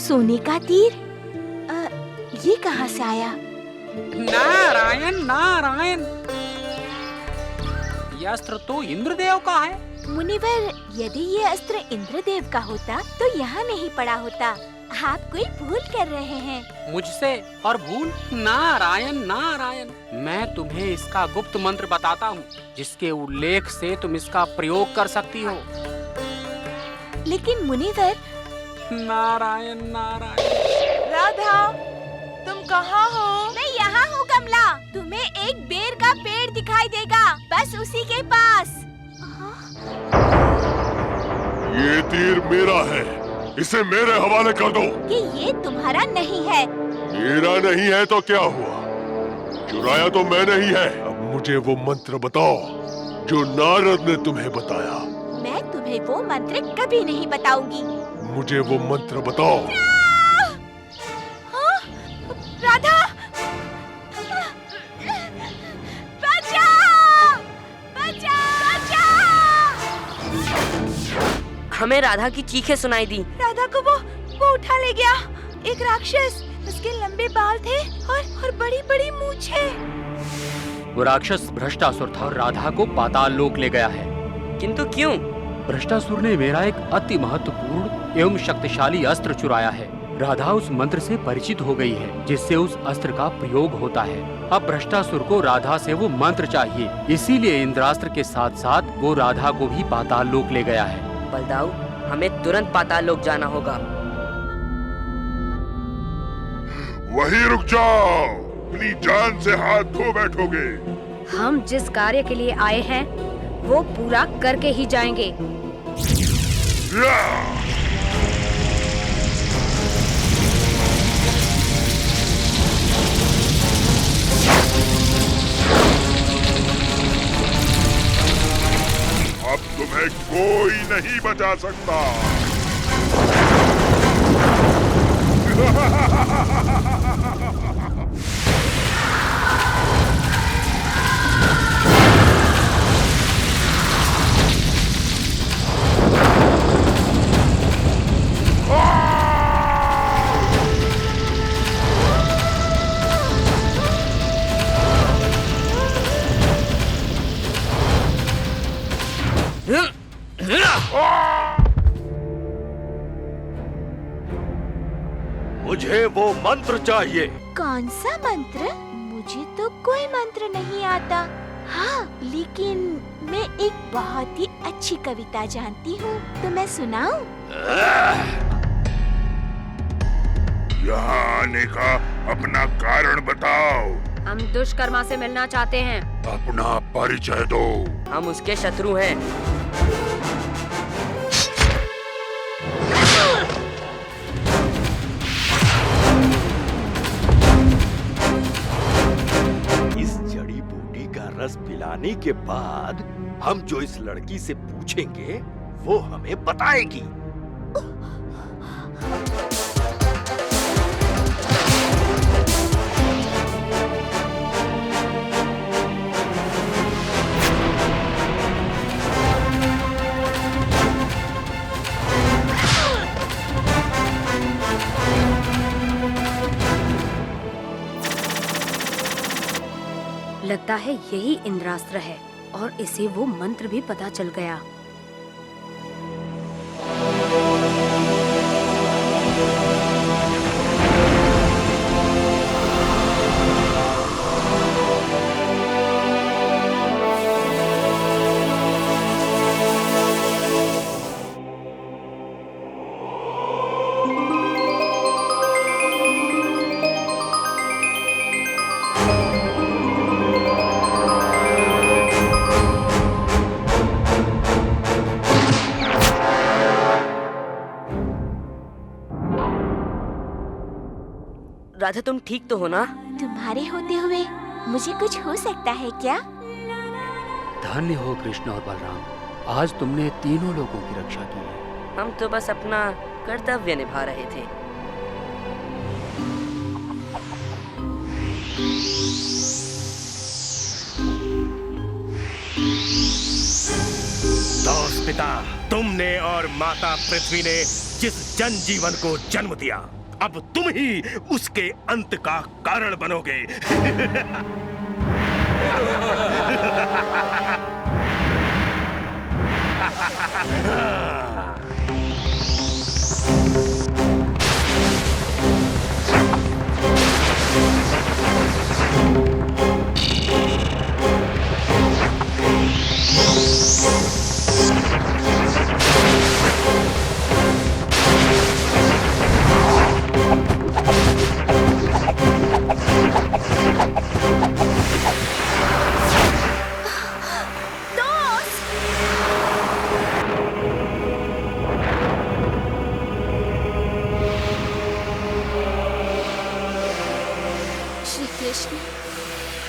सोने का तीर? ये कहाँ से आया? नारायण नारायण, यह अस्त्र तो इंद्रदेव का है। मुनिवर, यदि ये अस्त्र इंद्रदेव का होता तो यहाँ नहीं पड़ा होता। आप कोई भूल कर रहे हैं। मुझसे और भूल? नारायण नारायण, मैं तुम्हें इसका गुप्त मंत्र बताता हूँ, जिसके उल्लेख से तुम इसका प्रयोग कर सकती हो। लेकिन मुनिवर। नारायण नारायण। राधा, तुम कहाँ हो? मैं यहाँ हूँ कमला। तुम्हें एक बेर का पेड़ दिखाई देगा, बस उसी के पास। ये तीर मेरा है, इसे मेरे हवाले कर दो। कि ये तुम्हारा नहीं है। मेरा नहीं है तो क्या हुआ? चुराया तो मैंने ही है। अब मुझे वो मंत्र बताओ जो नारद ने तुम्हें बताया। मैं तुम्हें वो मंत्र कभी नहीं बताऊंगी। मुझे वो मंत्र बताओ। हाँ? राधा, बचाओ! बचाओ! हमें राधा की चीखें सुनाई दी। राधा को वो उठा ले गया। एक राक्षस, उसके लंबे बाल थे और बड़ी बड़ी मूंछें। वो राक्षस भ्रष्टासुर था और राधा को पाताल लोक ले गया है। किंतु क्यों? भ्रष्टासुर ने मेरा एक अति महत्वपूर्ण एवं शक्तिशाली अस्त्र चुराया है। राधा उस मंत्र से परिचित हो गई है, जिससे उस अस्त्र का प्रयोग होता है। अब भ्रष्टासुर को राधा से वो मंत्र चाहिए, इसीलिए इंद्रास्त्र के साथ साथ वो राधा को भी पाताल लोक ले गया है। बलदाऊ, हमें तुरंत पाताल लोक जाना होगा। वहीं रुक जाओ, अपनी जान से हाथ धो बैठोगे। हम जिस कार्य के लिए आए हैं वो पूरा करके ही जाएंगे। अब तुम्हें कोई नहीं बचा सकता। मुझे वो मंत्र चाहिए। कौन सा मंत्र? मुझे तो कोई मंत्र नहीं आता। हाँ, लेकिन मैं एक बहुत ही अच्छी कविता जानती हूँ, तो मैं सुनाऊं? यहाँ आने का अपना कारण बताओ। हम दुष्कर्मा से मिलना चाहते हैं। अपना परिचय दो। हम उसके शत्रु हैं। इस जड़ी बूटी का रस पिलाने के बाद हम जो इस लड़की से पूछेंगे वो हमें बताएगी। लगता है यही इंद्रास्त्र है और इसे वो मंत्र भी पता चल गया। राधा, तुम ठीक तो हो ना? तुम्हारे होते हुए मुझे कुछ हो सकता है क्या? धन्य हो कृष्ण और बलराम, आज तुमने तीनों लोगों की रक्षा की है। हम तो बस अपना कर्तव्य निभा रहे थे। पिता, तुमने और माता पृथ्वी ने जिस जन जीवन को जन्म दिया अब तुम ही उसके अंत का कारण बनोगे। श्री कृष्ण,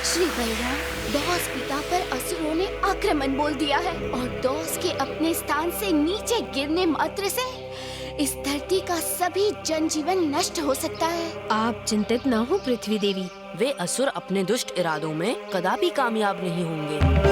श्री बलराम, दौस पिता पर असुरों ने आक्रमण बोल दिया है और दौस के अपने स्थान से नीचे गिरने मात्र से इस धरती का सभी जनजीवन नष्ट हो सकता है। आप चिंतित न हो पृथ्वी देवी। वे असुर अपने दुष्ट इरादों में कदापि कामयाब नहीं होंगे।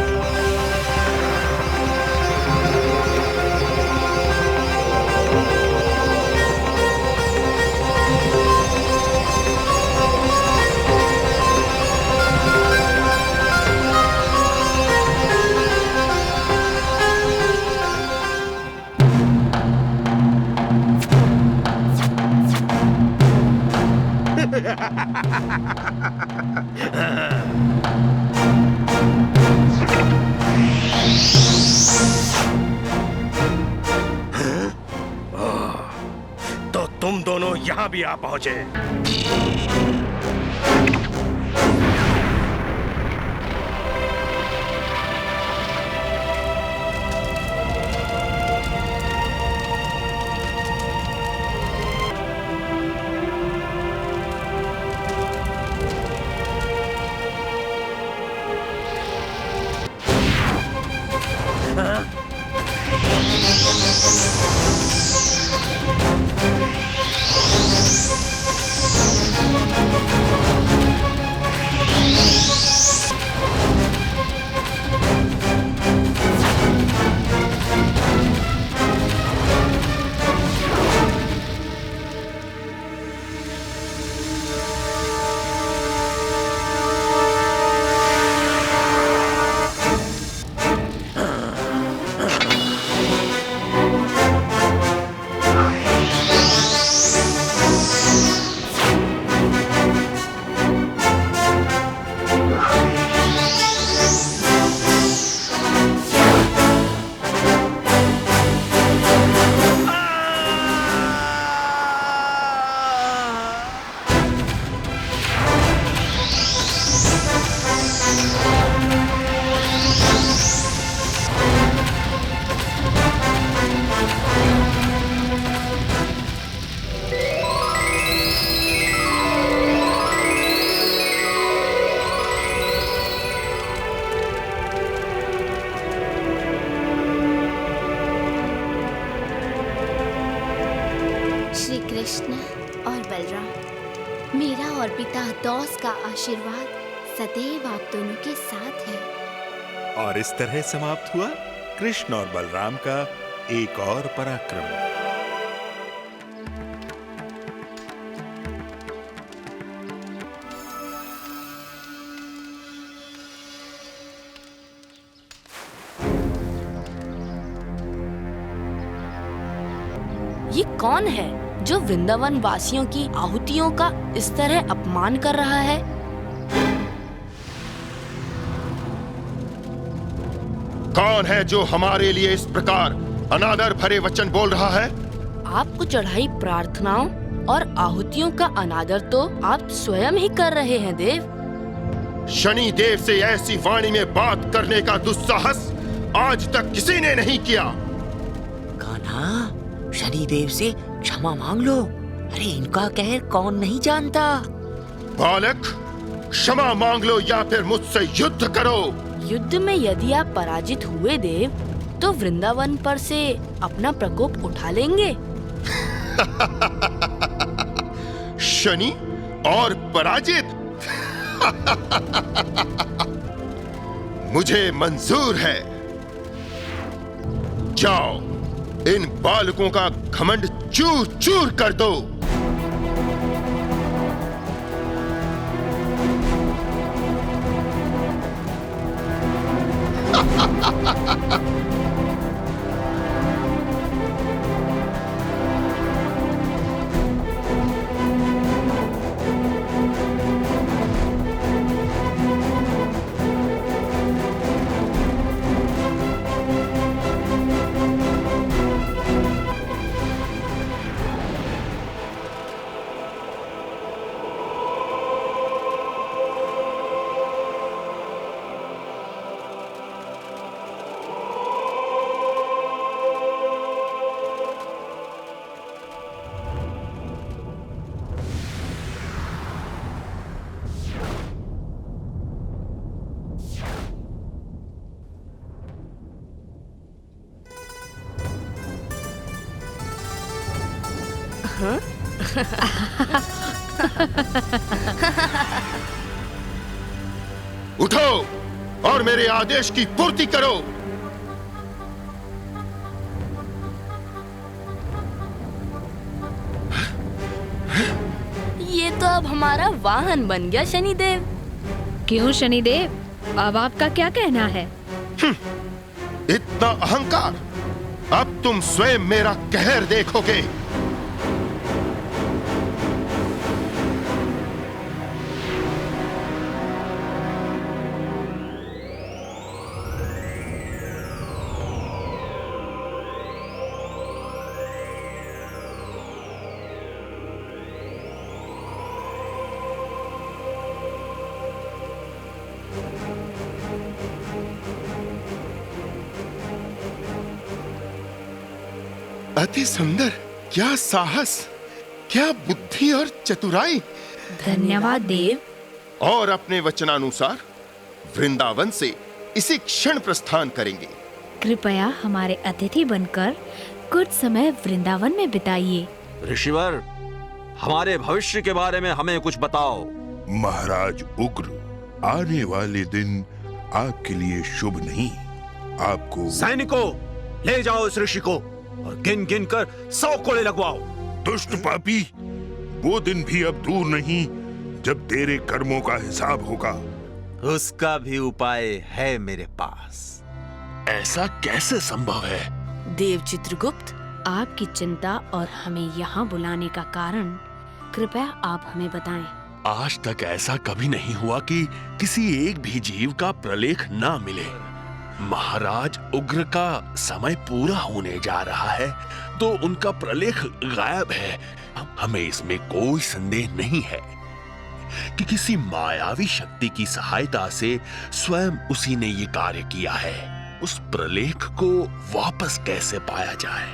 तो तुम दोनों यहाँ भी आ पहुँचे। श्री कृष्ण और बलराम, मेरा और पिता दौस का आशीर्वाद सदैव आप दोनों के साथ है। और इस तरह समाप्त हुआ कृष्ण और बलराम का एक और पराक्रम। ये कौन है जो वृंदावन वासियों की आहुतियों का इस तरह अपमान कर रहा है? कौन है जो हमारे लिए इस प्रकार अनादर भरे वचन बोल रहा है? आपको चढ़ाई प्रार्थनाओं और आहुतियों का अनादर तो आप स्वयं ही कर रहे हैं देव। शनि देव से ऐसी वाणी में बात करने का दुस्साहस आज तक किसी ने नहीं किया। कान्हा, शनि देव से क्षमा मांग लो। अरे इनका कहर कौन नहीं जानता। बालक, क्षमा मांग लो या फिर मुझसे युद्ध करो। युद्ध में यदि आप पराजित हुए देव, तो वृंदावन पर से अपना प्रकोप उठा लेंगे। शनि और पराजित मुझे मंजूर है। जाओ, इन बालकों का घमंड चूर चूर कर दो। उठो और मेरे आदेश की पूर्ति करो। ये तो अब हमारा वाहन बन गया शनिदेव। क्यों शनिदेव, अब आपका क्या कहना है? इतना अहंकार, अब तुम स्वयं मेरा कहर देखोगे। अति सुंदर, क्या साहस, क्या बुद्धि और चतुराई। धन्यवाद देव। और अपने वचनानुसार वृंदावन से इसी क्षण प्रस्थान करेंगे। कृपया हमारे अतिथि बनकर कुछ समय वृंदावन में बिताइए। ऋषिवर, हमारे भविष्य के बारे में हमें कुछ बताओ। महाराज उग्र, आने वाले दिन आपके लिए शुभ नहीं। आपको सैनिकों, ले जाओ इस ऋषि को और गिन गिन कर 100 कोड़े लगवाओ। दुष्ट पापी, वो दिन भी अब दूर नहीं जब तेरे कर्मों का हिसाब होगा। उसका भी उपाय है मेरे पास। ऐसा कैसे संभव है? देव चित्रगुप्त, आपकी चिंता और हमें यहाँ बुलाने का कारण कृपया आप हमें बताएं। आज तक ऐसा कभी नहीं हुआ कि किसी एक भी जीव का प्रलेख ना मिले। महाराज उग्र का समय पूरा होने जा रहा है तो उनका प्रलेख गायब है। हमें इसमें कोई संदेह नहीं है कि किसी मायावी शक्ति की सहायता से स्वयं उसी ने ये कार्य किया है। उस प्रलेख को वापस कैसे पाया जाए?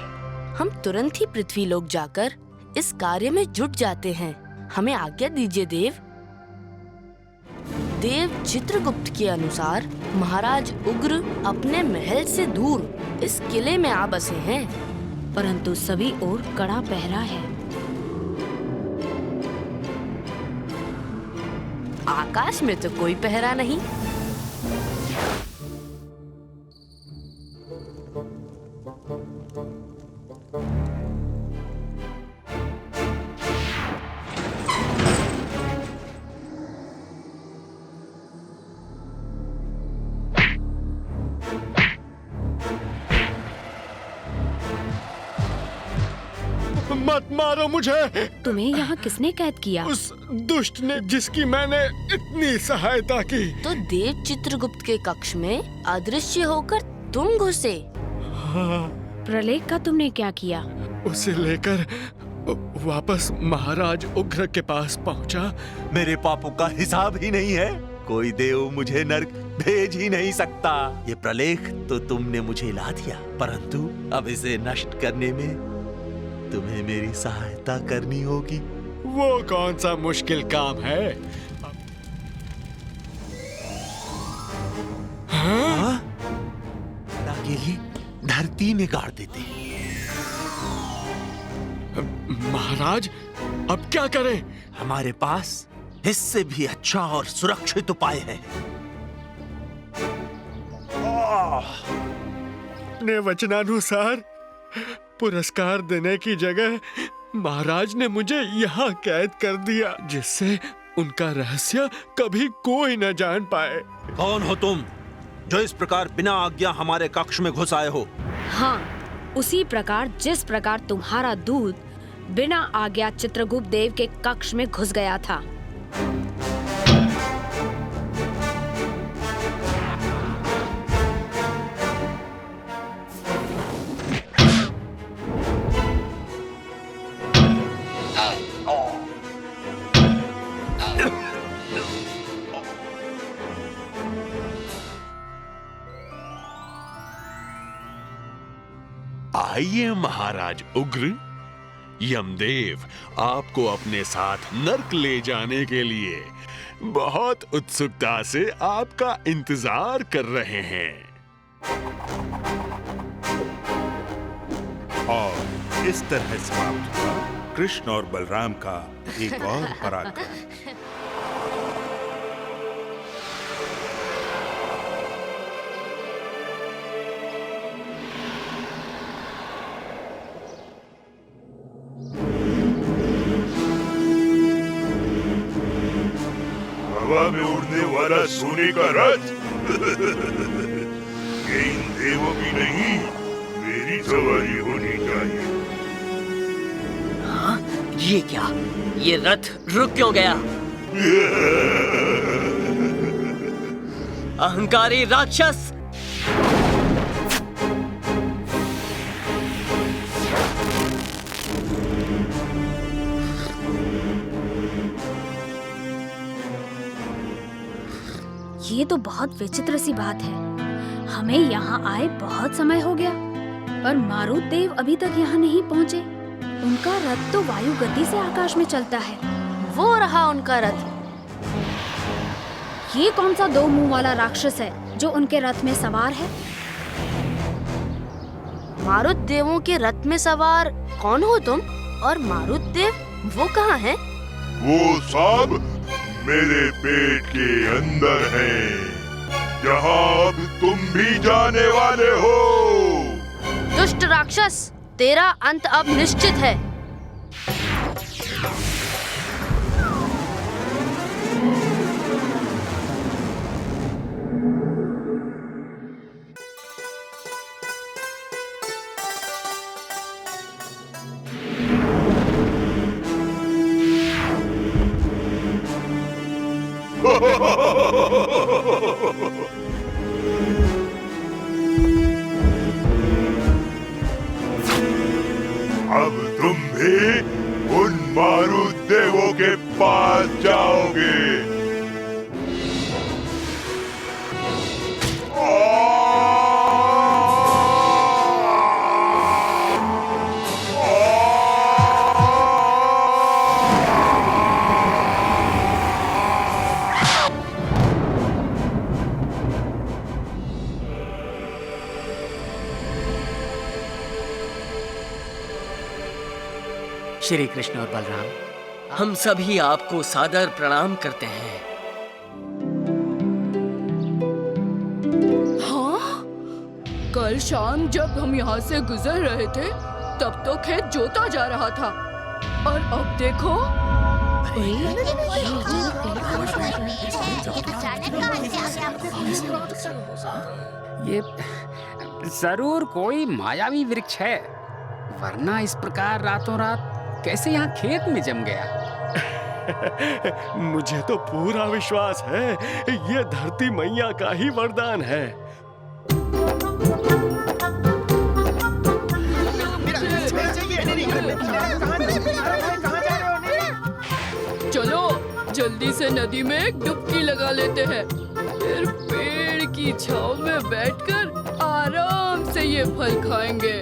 हम तुरंत ही पृथ्वी लोक जाकर इस कार्य में जुट जाते हैं। हमें आज्ञा दीजिए देव। देव चित्रगुप्त के अनुसार महाराज उग्र अपने महल से दूर इस किले में आ बसे हैं, परंतु सभी ओर कड़ा पहरा है। आकाश में तो कोई पहरा नहीं। मत मारो मुझे। तुम्हें यहाँ किसने कैद किया? उस दुष्ट ने जिसकी मैंने इतनी सहायता की। तो देव चित्रगुप्त के कक्ष में अदृश्य होकर तुम घुसे। प्रलेख का तुमने क्या किया? उसे लेकर वापस महाराज उग्र के पास पहुंचा। मेरे पापों का हिसाब ही नहीं है। कोई देव मुझे नर्क भेज ही नहीं सकता। ये प्रलेख तो तुमने मुझे ला दिया, परंतु अब इसे नष्ट करने में तुम्हें मेरी सहायता करनी होगी। वो कौन सा मुश्किल काम है? हाँ? के लिए धरती में गाड़ देते। महाराज, अब क्या करें? हमारे पास इससे भी अच्छा और सुरक्षित उपाय है। अपने वचनानुसार पुरस्कार देने की जगह महाराज ने मुझे यहाँ कैद कर दिया, जिससे उनका रहस्य कभी कोई न जान पाए। कौन हो तुम? जो इस प्रकार बिना आज्ञा हमारे कक्ष में घुस आए हो। हाँ, उसी प्रकार जिस प्रकार तुम्हारा दूध बिना आज्ञा चित्रगुप्त देव के कक्ष में घुस गया था। आइए महाराज उग्र, यमदेव आपको अपने साथ नर्क ले जाने के लिए बहुत उत्सुकता से आपका इंतजार कर रहे हैं। और इस तरह समाप्त हुआ कृष्ण और बलराम का एक और पराक्रम। हवा में उड़ने वाला सोने का रथ ये इन देवों की नहीं, मेरी सवारी होनी चाहिए। हाँ, ये क्या? ये रथ रुक क्यों गया? अहंकारी राक्षस! ये तो बहुत विचित्र सी बात है। हमें यहाँ आए बहुत समय हो गया, पर मारुत देव अभी तक यहाँ नहीं पहुँचे। उनका रथ तो वायु गति से आकाश में चलता है। वो रहा उनका रथ। ये कौन सा दो मुंह वाला राक्षस है जो उनके रथ में सवार है? मारुत देवों के रथ में सवार कौन हो तुम? और मारुत देव वो कहाँ हैं? वो सब मेरे पेट के अंदर है, जहां अब तुम भी जाने वाले हो। दुष्ट राक्षस, तेरा अंत अब निश्चित है। अब तुम भी उन मारुत देवों के पास जाओगे। श्री कृष्ण और बलराम, हम सभी आपको सादर प्रणाम करते हैं। हाँ? कल शाम जब हम यहाँ से गुजर रहे थे, तब तो खेत जोता जा रहा था, और अब देखो। ये जरूर कोई मायावी वृक्ष है, वरना इस प्रकार रातों रात कैसे यहाँ खेत में जम गया। मुझे तो पूरा विश्वास है ये धरती मैया का ही वरदान है। चलो जल्दी से नदी में एक डुबकी लगा लेते हैं, फिर पेड़ की छांव में बैठकर आराम से ये फल खाएंगे।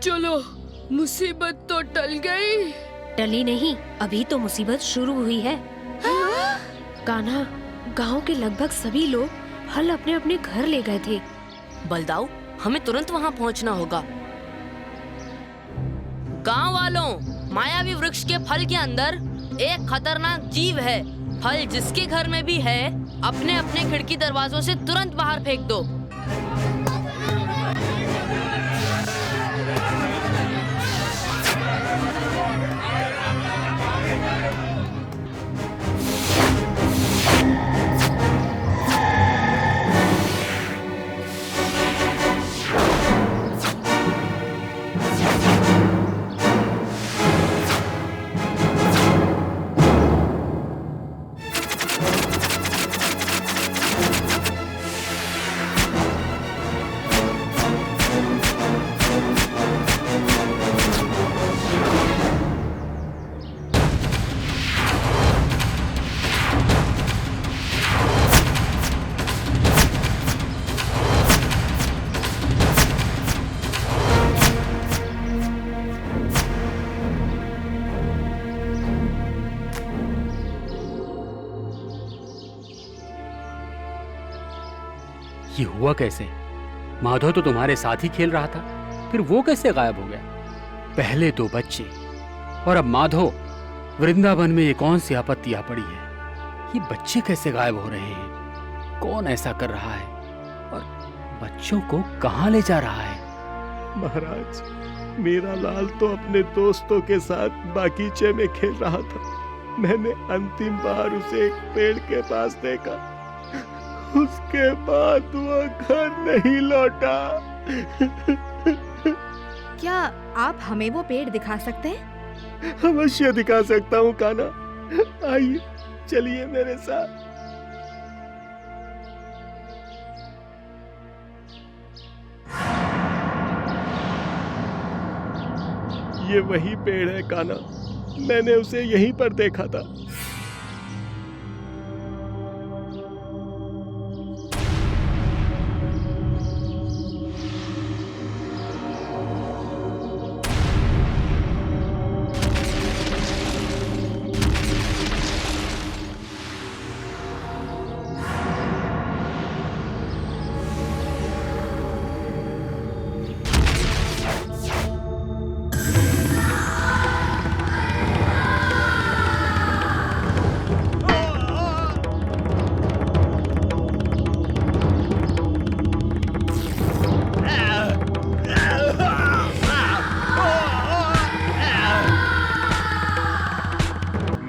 चलो, मुसीबत तो टल गई। टली नहीं, अभी तो मुसीबत शुरू हुई है। कान्हा, गांव के लगभग सभी लोग हल अपने अपने घर ले गए थे। बलदाऊ, हमें तुरंत वहाँ पहुँचना होगा। गांव वालों, मायावी वृक्ष के फल के अंदर एक खतरनाक जीव है। फल जिसके घर में भी है, अपने अपने खिड़की दरवाजों से तुरंत बाहर फेंक दो। ये हुआ कैसे? माधव तो तुम्हारे साथ ही खेल रहा था, फिर वो कैसे गायब हो गया? पहले दो बच्चे और अब माधव। वृंदावन में ये कौन सी आपत्ति आ पड़ी है? ये बच्चे कैसे गायब हो रहे हैं? कौन ऐसा कर रहा है और बच्चों को कहाँ ले जा रहा है? महाराज, मेरा लाल तो अपने दोस्तों के साथ बागीचे में खेल रहा था। मैंने अंतिम बार उसे एक पेड़ के पास देखा। उसके बाद वो घर नहीं लौटा। क्या आप हमें वो पेड़ दिखा सकते हैं? अवश्य दिखा सकता हूँ कान्हा, आइए चलिए मेरे साथ। ये वही पेड़ है कान्हा, मैंने उसे यहीं पर देखा था।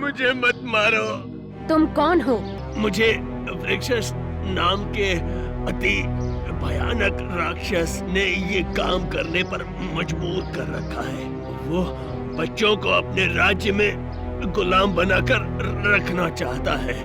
मुझे मत मारो। तुम कौन हो? मुझे वृक्षस नाम के अति भयानक राक्षस ने ये काम करने पर मजबूर कर रखा है। वो बच्चों को अपने राज्य में गुलाम बनाकर रखना चाहता है।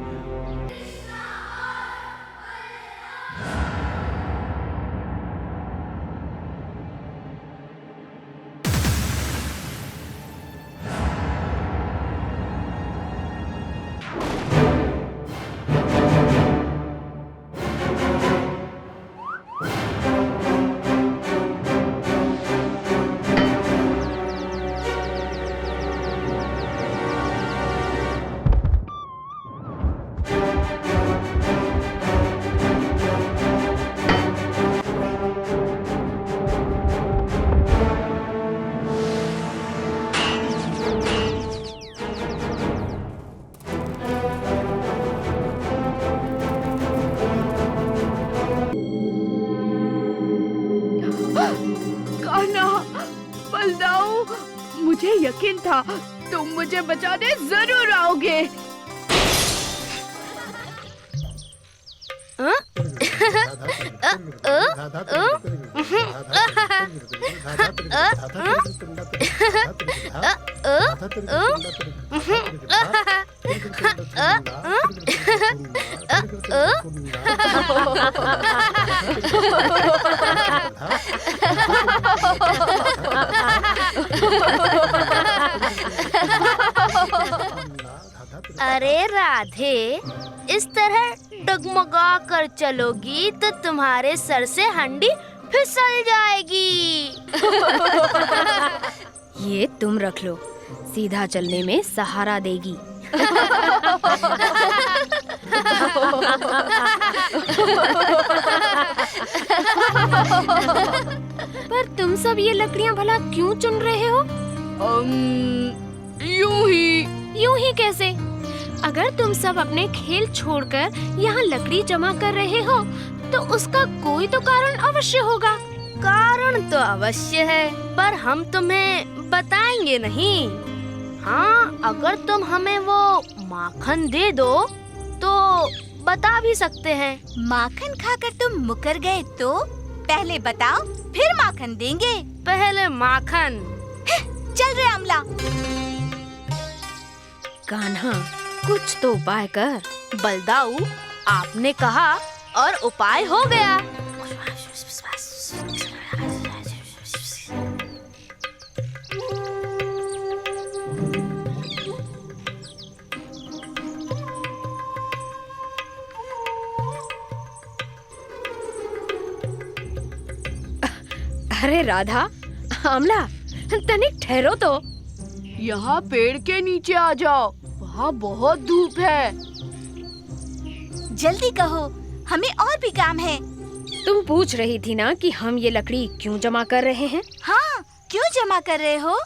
बलदाऊ, मुझे यकीन था तुम मुझे बचाने जरूर आओगे। अरे राधे, इस तरह डगमगा कर चलोगी तो तुम्हारे सर से हंडी फिसल जाएगी। ये तुम रख लो, सीधा चलने में सहारा देगी। पर तुम सब ये लकड़ियाँ भला क्यों चुन रहे हो? यूं ही कैसे? अगर तुम सब अपने खेल छोड़कर यहाँ लकड़ी जमा कर रहे हो तो उसका कोई तो कारण अवश्य होगा। कारण तो अवश्य है, पर हम तुम्हें बताएंगे नहीं। हाँ, अगर तुम हमें वो माखन दे दो तो बता भी सकते हैं। माखन खाकर तुम मुकर गए तो पहले बताओ, फिर माखन देंगे। पहले माखन। चल रे अमला। कान्हा, कुछ तो उपाय कर। बलदाऊ, आपने कहा और उपाय हो गया। अरे राधा, अमला, तनिक ठहरो तो। यहाँ पेड़ के नीचे आ जाओ, वहाँ बहुत धूप है। जल्दी कहो, हमें और भी काम है। तुम पूछ रही थी ना कि हम ये लकड़ी क्यों जमा कर रहे हैं? हाँ, क्यों जमा कर रहे हो?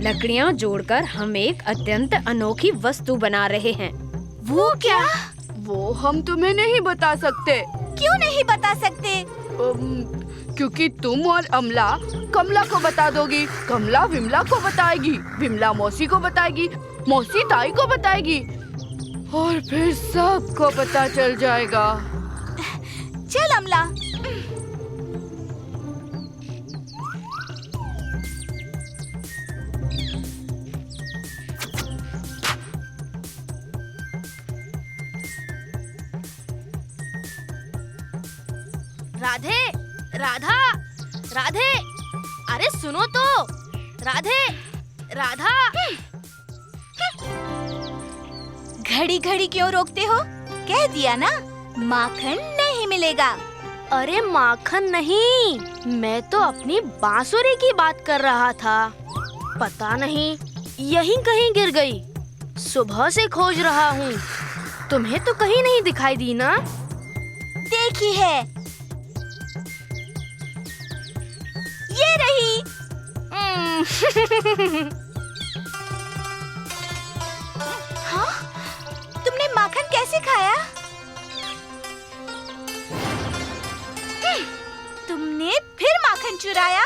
लकड़ियाँ जोड़कर हम एक अत्यंत अनोखी वस्तु बना रहे हैं। वो क्या? वो हम तुम्हें नहीं बता सकते। क्यों नहीं बता सकते? क्योंकि तुम और अमला कमला को बता दोगी, कमला विमला को बताएगी, विमला मौसी को बताएगी, मौसी ताई को बताएगी, और फिर सबको पता चल जाएगा। चल अमला। राधे, राधा, राधे, अरे सुनो तो। राधे, राधा। घड़ी घड़ी क्यों रोकते हो? कह दिया ना, माखन नहीं मिलेगा। अरे माखन नहीं, मैं तो अपनी बांसुरी की बात कर रहा था। पता नहीं यहीं कहीं गिर गई। सुबह से खोज रहा हूँ, तुम्हें तो कहीं नहीं दिखाई दी ना? देखी है, ये रही। हाँ? तुमने माखन कैसे खाया? तुमने फिर माखन चुराया?